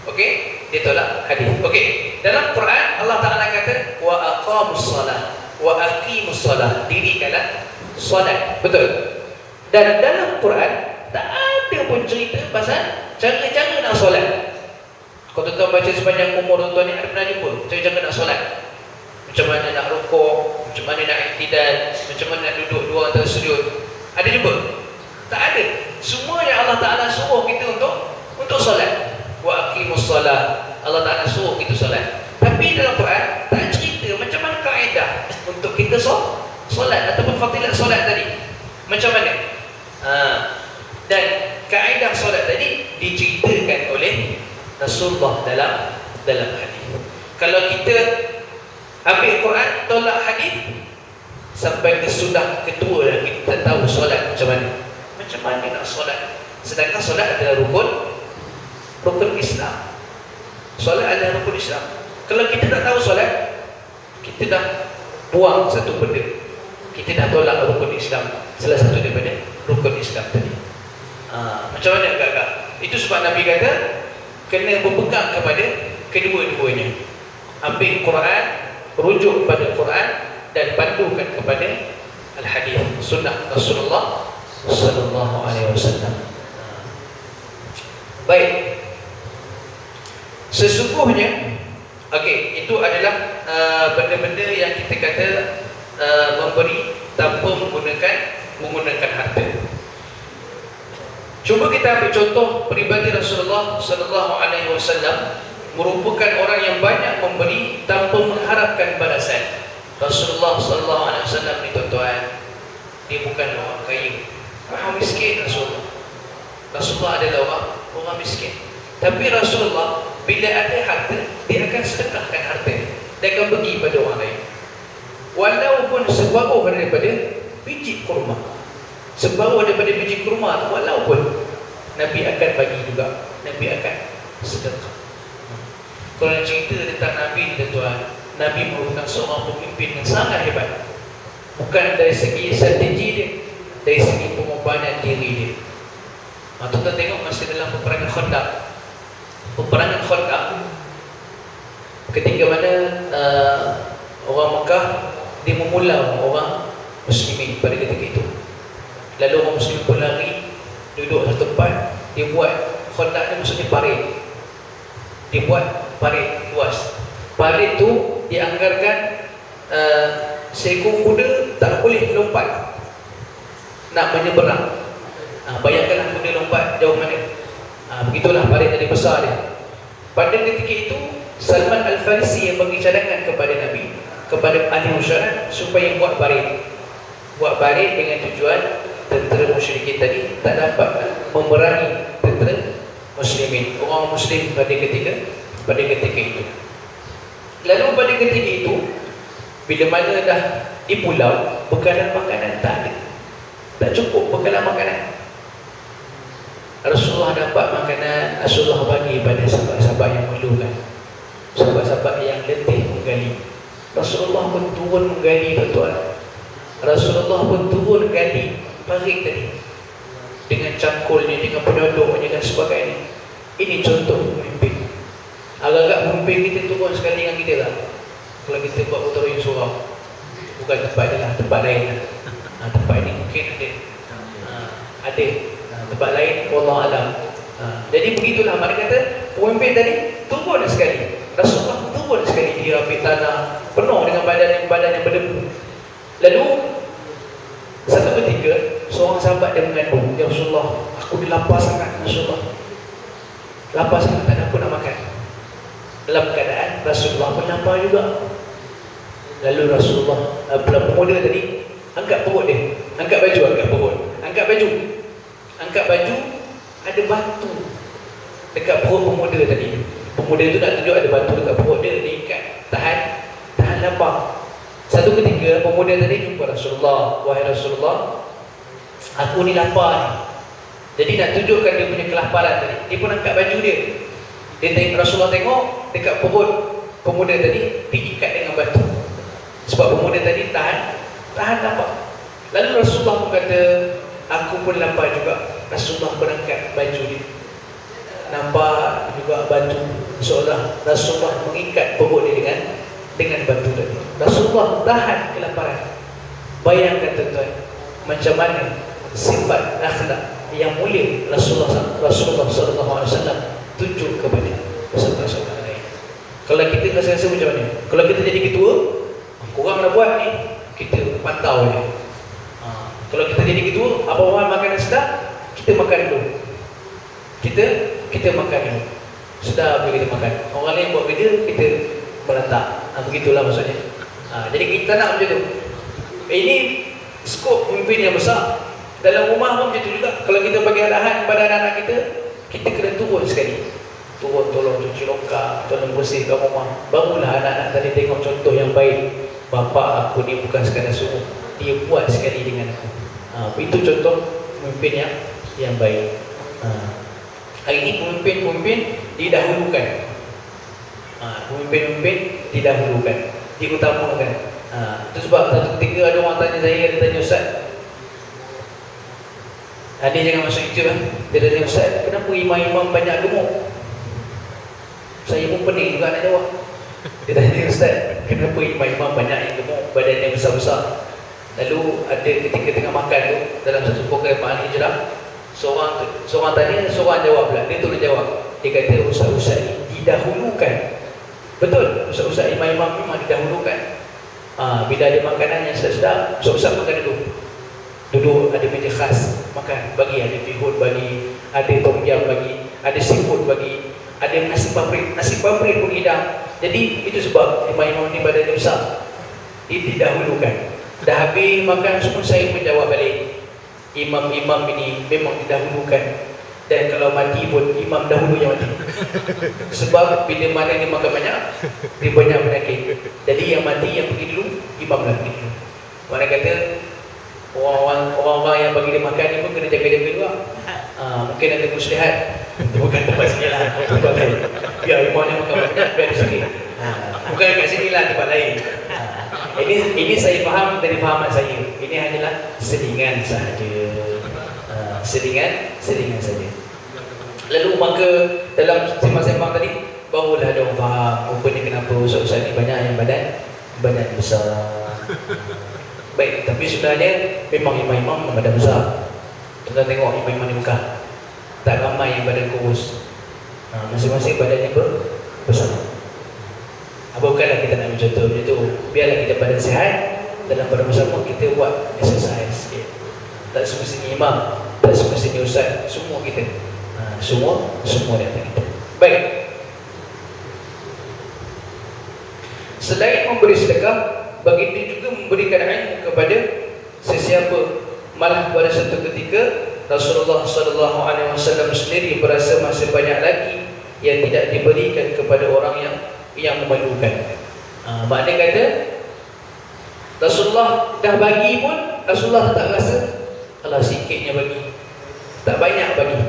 Okey? Dia tolak hadis. Okey. Dalam Quran Allah Taala kata wa aqamus salah wa aqimus salah. Dirikanlah solat. Betul? Dan dalam Quran tak ada pun cerita pasal cara-cara nak solat. Kalau tuan-tuan baca sepanjang umur tuan-tuan ni, ada pernah jumpa cara-cara nak solat? Macam mana nak rukuk, macam mana nak iktidal, macam mana nak duduk dua antara sujud. Ada jumpa? Tak ada. Semua yang Allah Ta'ala suruh kita untuk solat. Wa aqimus salat. Allah Ta'ala suruh kita solat. Tapi dalam Quran tak cerita macam mana kaedah untuk kita solat ataupun fadilat solat tadi. Macam mana? Dan kaedah solat tadi diceritakan oleh Rasulullah dalam hadis. Kalau kita ambil Quran, tolak hadis, sampai ke sudah kedua dah kita tahu solat macam mana. Macam mana nak solat? Sedangkan solat adalah rukun Islam. Solat adalah rukun Islam. Kalau kita tak tahu solat, kita dah buang satu benda, kita dah tolak rukun Islam, salah satu daripada rukun Islam tadi. Macam mana agak-agak? Itu sebab Nabi kata kena berpegang kepada kedua-duanya. Ambil Quran, rujuk kepada Quran dan pandukan kepada al-hadis, sunnah Rasulullah sallallahu alaihi wasallam. Baik. Sesungguhnya itu adalah benda-benda yang kita kata memberi tanpa menggunakan harta. Cuba kita ambil contoh peribadi Rasulullah sallallahu alaihi wasallam, merupakan orang yang banyak memberi tanpa mengharapkan balasan. Rasulullah sallallahu alaihi wasallam ni tuan-tuan, dia bukan orang kaya, orang miskin. Rasulullah adalah orang miskin. Tapi Rasulullah bila ada harta, dia akan sedekahkan harta, dia akan bagi pada orang lain. Walaupun separuh daripada biji kurma, separuh daripada biji kurma, walaupun Nabi akan bagi juga, Nabi akan sedekah. Kalau nak cerita tentang Nabi ni tuan, Nabi merupakan seorang pemimpin yang sangat hebat. Bukan dari segi strategi dia, dari segi pengorbanan diri dia. Tuan-tuan tengok masa dalam peperangan Khandaq. Peperangan Khandaq, ketika mana orang Mekah dia memulau orang muslimin pada ketika itu. Lalu orang muslimin pun lari, duduk di tempat, dia buat Khandaq ni maksudnya parit. Dia buat parit luas. Parit tu dianggarkan seekor kuda tak boleh lompat nak menyeberang. Bayangkanlah kuda lompat jauh mana. Begitulah parit tadi besar dia. Pada ketika itu Salman Al-Farisi yang bagi cadangan kepada Nabi, kepada ahli musyawarah supaya buat parit dengan tujuan tentera musyrikin tadi tak dapat memerangi tentera muslimin, orang muslim pada ketika itu. Lalu pada ketika itu, bila mana dah di pulau, bekalan makanan tak ada, tak cukup bekalan makanan. Rasulullah dapat makanan, Rasulullah bagi pada sahabat-sahabat yang memerlukan, sahabat-sahabat yang letih menggali. Rasulullah pun turun menggali, tuan-tuan. Rasulullah pun turun gali parit tadi dengan cangkulnya, dengan penodoknya dan sebagainya. Ini contoh pemimpin. Agak-agak pemimpin kita turun sekali dengan kita lah. Kalau kita buat Putera Surau, bukan tempat dia lah, tempat lain lah. Tempat ini mungkin ada tempat lain, wallahu alam. Jadi begitulah, mana kata pemimpin tadi turun sekali. Rasulullah turun sekali, dia ambil tanah penuh dengan badan yang berdebu. Lalu satu ketika seorang sahabat dia mengandung, "Ya Rasulullah, aku lapar sangat Rasulullah. Lapar sangat, tak ada apa nak makan." Dalam keadaan Rasulullah pun lapar juga. Lalu Rasulullah, pemuda tadi angkat perut dia, angkat baju, ada batu dekat perut pemuda tadi. Pemuda itu nak tunjuk ada batu dekat perut dia, dia ikat, tahan lapar. Satu ketika pemuda tadi jumpa Rasulullah, "Wahai Rasulullah, aku ni lapar ni." Jadi nak tunjukkan dia punya kelaparan tadi, dia pun angkat baju dia. Rasulullah tengok dekat perut pemuda tadi diikat dengan batu. Sebab pemuda tadi tahan lapar. Lalu Rasulullah pun kata, "Aku pun lapar juga." Rasulullah pun angkat baju dia, nampak juga batu, seolah Rasulullah mengikat perut dia dengan batu tadi. Rasulullah tahan kelaparan. Bayangkan tuan-tuan, macam mana sifat akhlak yang mulia Rasulullah sallallahu alaihi wasallam tunjuk kepada sahabat-sahabat lain. Kalau kita rasa macam mana? Kalau kita jadi ketua, korang nak buat ni, kita pantau je. Kalau kita jadi ketua, apa orang makanan sedap, kita makan dulu. Kita makan dulu. Sedap bila kita makan. Orang lain buat kerja, kita meletak. Begitulah maksudnya. Jadi kita nak macam tu. Ini skop pemimpin yang besar. Dalam rumah pun macam tu juga. Kalau kita bagi arahan kepada anak-anak kita, kita kena turun sekali. Turun, tolong cuci longkang, tolong bersihkan rumah. Barulah anak-anak tadi tengok contoh yang baik. Bapa aku ni bukan sekadar suruh, dia buat sekali dengan aku. Itu contoh pemimpin yang baik. Hari ini pemimpin didahulukan. Pemimpin didahulukan. diutamakan. Itu sebab satu ketika ada orang tanya saya, dia tanya, Ustaz, dia jangan masuk itu lah. Dia tanya, Ustaz, kenapa imam-imam banyak gemuk? Saya pun pening juga nak jawab. Dia tanya, Ustaz, kenapa imam-imam banyak yang gemuk, badannya besar-besar? Lalu ada ketika tengah makan tu, dalam satu program Ma'al Hijrah, seorang tanya, seorang jawab pula. Dia tolong jawab. Dia kata, ustaz-ustaz ni didahulukan. Betul, ustaz-ustaz imam-imam memang didahulukan. Bila ada makanan yang sedap, ustaz-ustaz makan dulu. Duduk, ada meja khas makan, bagi ada bihun bagi, ada tom yum bagi, ada seafood bagi, ada nasi paprik pun hidang. Jadi itu sebab imam-imam ni badannya besar, dia didahulukan. Dah habis makan semua, saya pun jawab balik, imam-imam ini memang didahulukan. Dan kalau mati pun imam dahulu yang mati. Sebab bila mana dia makan banyak, dia banyak penyakit. Jadi yang mati yang pergi dulu, imam lah pergi dulu. Mana kata orang-orang yang bagi dia makan ni pun kena jaga-jaga juga. Mungkin ada muslihat, bukan tempat sini lah, tempat lain. Biar imamnya makan banyak, biar di sini. Bukan kat sini lah, tempat lain. Ini saya faham dari fahaman saya. Ini hanyalah selingan sahaja. Selingan saja. Lalu maka dalam sembang-sembang tadi, barulah ada orang faham rupanya kenapa ustaz-ustaz ni banyak yang badan besar. Baik, tapi sebenarnya memang imam-imam badan besar. Tuan tengok imam-imam di Mekah, tak ramai yang badan kurus. Masing-masing badannya besar. Bukanlah kita nak contoh macam tu. Biarlah kita badan sihat, dalam badan bersama kita buat exercise sikit. Tak semestinya imam, tak semestinya ustaz, semua kita. Semua di atas kita. Baik. Selain memberi sedekah, baginda juga memberikan ilmu kepada sesiapa. Malah pada satu ketika Rasulullah SAW sendiri berasa masih banyak lagi yang tidak diberikan kepada orang yang memerlukan. Maknanya kata Rasulullah dah bagi pun Rasulullah tak rasa alah sikitnya bagi, tak banyak bagi.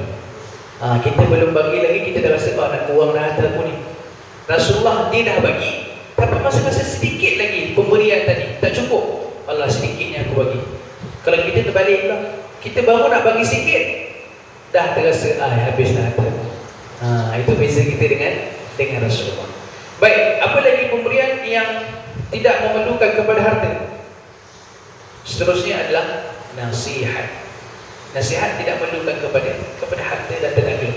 Kita belum bagi lagi, kita dah rasa nak kurang dah harta aku ni. Rasulullah dia dah bagi, tapi masih sedikit lagi pemberian tadi, tak cukup. Allah sedikitnya aku bagi. Kalau kita terbalik pula, kita baru nak bagi sikit, dah terasa habis dah harta. Itu beza kita dengan Rasulullah. Baik, apa lagi pemberian yang tidak memerlukan kepada harta? Seterusnya adalah nasihat. Nasihat tidak memerlukan kepada harta dan tenaga.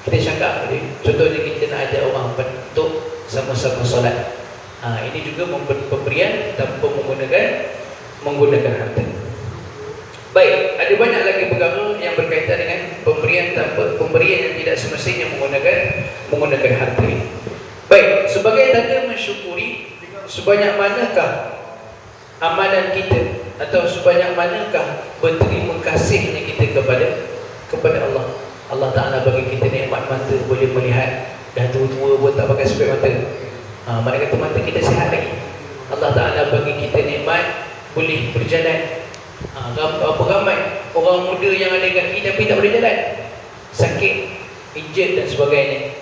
Kita cakap tadi, contohnya kita nak ajak orang untuk sama-sama solat. Ini juga pemberian tanpa menggunakan harta. Baik, ada banyak lagi perkara yang berkaitan dengan pemberian yang tidak semestinya menggunakan harta ini. Baik, sebagai tanda mensyukuri, sebanyak manakah amalan kita atau sebanyak manakah berterima kasihnya kita kepada Allah. Allah Ta'ala bagi kita nikmat mata, boleh melihat. Dah tua-tua pun tak pakai spek mata. Mana kata mata kita sihat lagi. Allah Ta'ala bagi kita nikmat, boleh berjalan. Berapa ramai orang muda yang ada kaki tapi tak boleh jalan, sakit, injet dan sebagainya.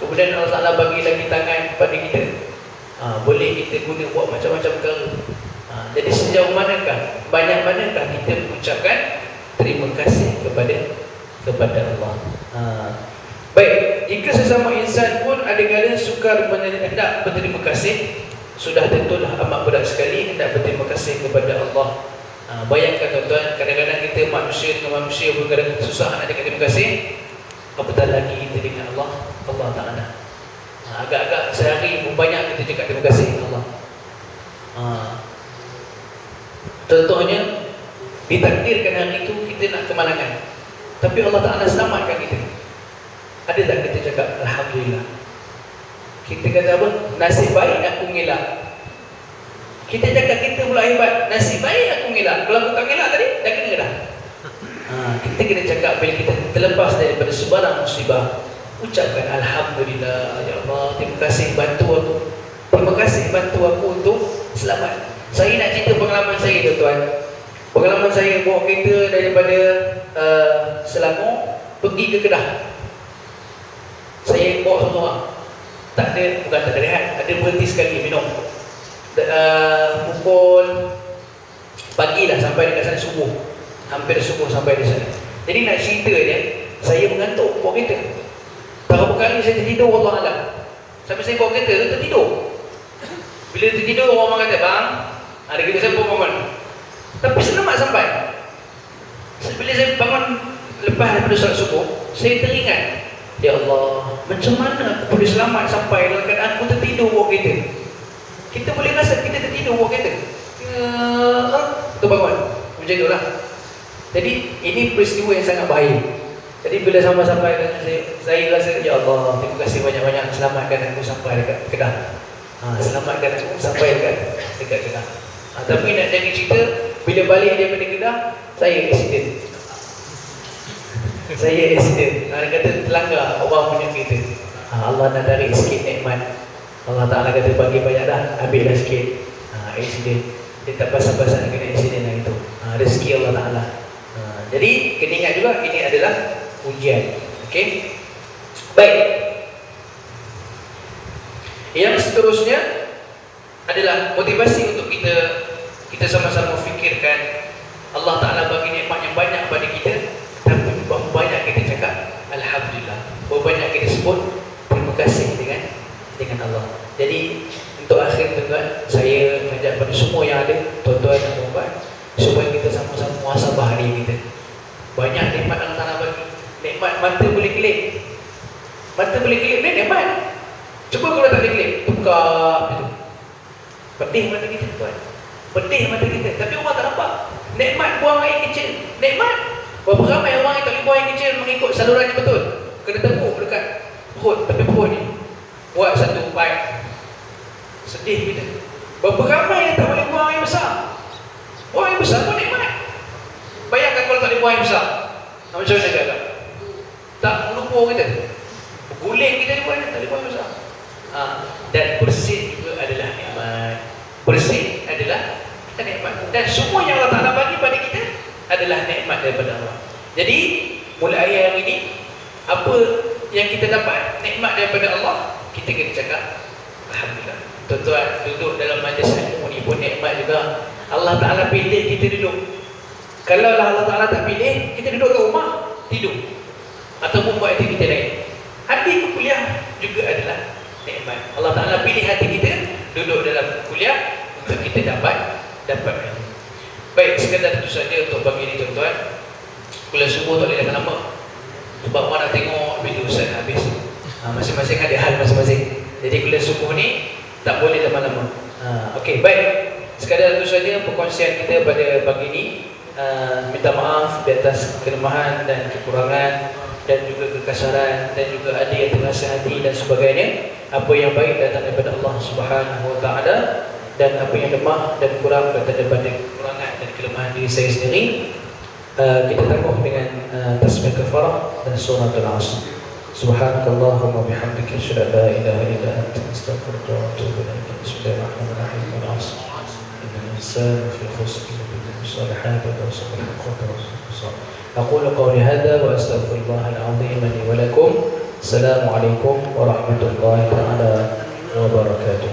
Kemudian Allah Ta'ala bagi lagi tangan kepada kita, boleh kita guna buat macam-macam perkara. Jadi sejauh manakah, banyak manakah kita mengucapkan terima kasih kepada Allah. Baik, jika sesama insan pun ada kala sukar hendak berterima kasih, sudah tentulah amat berat sekali hendak berterima kasih kepada Allah. Bayangkan tuan-tuan, kadang-kadang kita manusia dengan manusia pun kadang-kadang susah nak cakap terima kasih, apatah lagi kita dengan Allah Ta'ala. Agak-agak sehari pun banyak kita cakap terima kasih Allah. Contohnya, ditakdirkan hari itu kita nak kemalangan, tapi Allah Ta'ala selamatkan kita. Ada tak kita cakap Alhamdulillah? Kita kata apa? Nasib baik aku ngelak. Kita cakap kita pula hebat, nasib baik aku ngelak. Kalau aku tak ngelak tadi, dah kena dah. Kita kena cakap bila kita terlepas daripada sebarang musibah, ucapkan Alhamdulillah, ya Allah, terima kasih bantu aku. Terima kasih bantu aku untuk selamat. Saya nak cerita pengalaman saya, tuan-tuan. Pengalaman saya bawa kereta daripada Selangor pergi ke Kedah. Saya bawa seorang. Bukan tak ada rehat, ada berhenti sekali minum. pukul pagi lah sampai dekat sana subuh. Hampir subuh sampai di sana. Jadi nak cerita dia, saya mengantuk bawa kereta. Berapa kali saya tertidur, wallah alam. Sampai saya bawa kereta tu tertidur. Bila tertidur, orang kata, bang, ada kereta saya pun bangun. Tapi selamat sampai. Bila saya bangun lepas daripada solat subuh, saya teringat, ya Allah, macam mana aku boleh selamat sampai dalam keadaan aku tertidur bawa kereta. Kita boleh rasa kita tertidur bawa kereta. Kita bangun. Macam itulah. Jadi ini peristiwa yang sangat bahaya. Jadi bila sampai saya rasa, ya Allah, terima kasih banyak-banyak, selamatkan aku sampai dekat Kedah. Selamatkan aku sampai dekat Kedah. Tapi nak jadi cerita, bila balik daripada Kedah, saya accident. Saya accident. Dia kata terlanggar orang punya kereta. Allah nak tarik sikit nikmat. Allah Ta'ala kata bagi banyak dah, ambil dah sikit. Accident. Dia tak pasal-pasal kena accident lah itu. Rezeki Allah Ta'ala. Jadi kena ingat juga ini adalah ujian. Okey. Baik. Yang seterusnya adalah motivasi untuk kita sama-sama fikirkan Allah Ta'ala bagi nikmat yang banyak pada kita, tapi berapa banyak kita cakap alhamdulillah, berapa banyak kita sebut terima kasih dengan Allah. Jadi untuk akhir tuan-tuan, saya mengajak pada semua yang ada, tuan-tuan dan puan-puan, supaya kita sama-sama muhasabah diri kita. Banyak nikmat Allah Ta'ala bagi. Nikmat mata boleh kelip. Mata boleh kelip ni nikmat. Cuba kalau tak boleh kelip, buka gitu. Pedih mata kita tuan. Pedih mata kita. Tapi orang tak nampak. Nikmat buang air kecil. Nikmat. Berapa ramai orang yang tak boleh buang air kecil mengikut saluran yang betul. Kena tepuk dekat perut, tepi perut ni. Buat satu pipe. Sedih kita. Berapa ramai yang tak boleh buang air besar. Buang air besar pun nikmat. Bayangkan kalau tak boleh buang air besar. Macam mana agak? Tak melumpur kita. Berguling kita tak boleh buang air besar. Dan bersin juga adalah nikmat. Bersin adalah nikmat. Dan semua yang Allah Ta'ala bagi pada kita adalah nikmat daripada Allah. Jadi mulai ayat yang ini, apa yang kita dapat nikmat daripada Allah, kita kena cakap alhamdulillah. Tuan-tuan, duduk dalam majlis ilmu ni pun nikmat juga. Allah Ta'ala pilih kita duduk. Kalau Allah Ta'ala tak pilih, kita duduk kat rumah, tidur ataupun buat aktiviti lain. Hadir ke kuliah juga adalah nikmat. Allah Ta'ala pilih hati kita duduk dalam kuliah untuk kita dapat ilmu. Baik, sekadar itu saja untuk pagi ini tuan-tuan. Kuliah subuh tak boleh dah lama, sebab orang nak tengok video Ustaz habis. Masing-masing ada hal masing-masing. Jadi kuliah subuh ni tak boleh lama-lama. Okey, baik. Sekadar itu saja perkongsian kita pada pagi ini. Minta maaf di atas kelemahan dan kekurangan dan juga kekasaran dan juga ada yang terasa hati dan sebagainya. Apa yang baik datang daripada Allah Subhanahu Wa Taala, dan apa yang lemah dan kurang datang daripada kekurangan dan kelemahan diri saya sendiri. Kita tangguh dengan tasbih kafarah dan surah Al-Asr. Subhanakallahumma bihamdika asyhadu an la ilaha illa anta astaghfiruka wa atubu ilaik. Bismillahirrahmanirrahim. Al-Asr. Innal insana fi khusr. الصالحات وتواصوا بالحق وتواصوا بالصبر. أقول قولي هذا وأستغفر الله العظيم لي ولكم. السلام عليكم ورحمة الله تعالى وبركاته.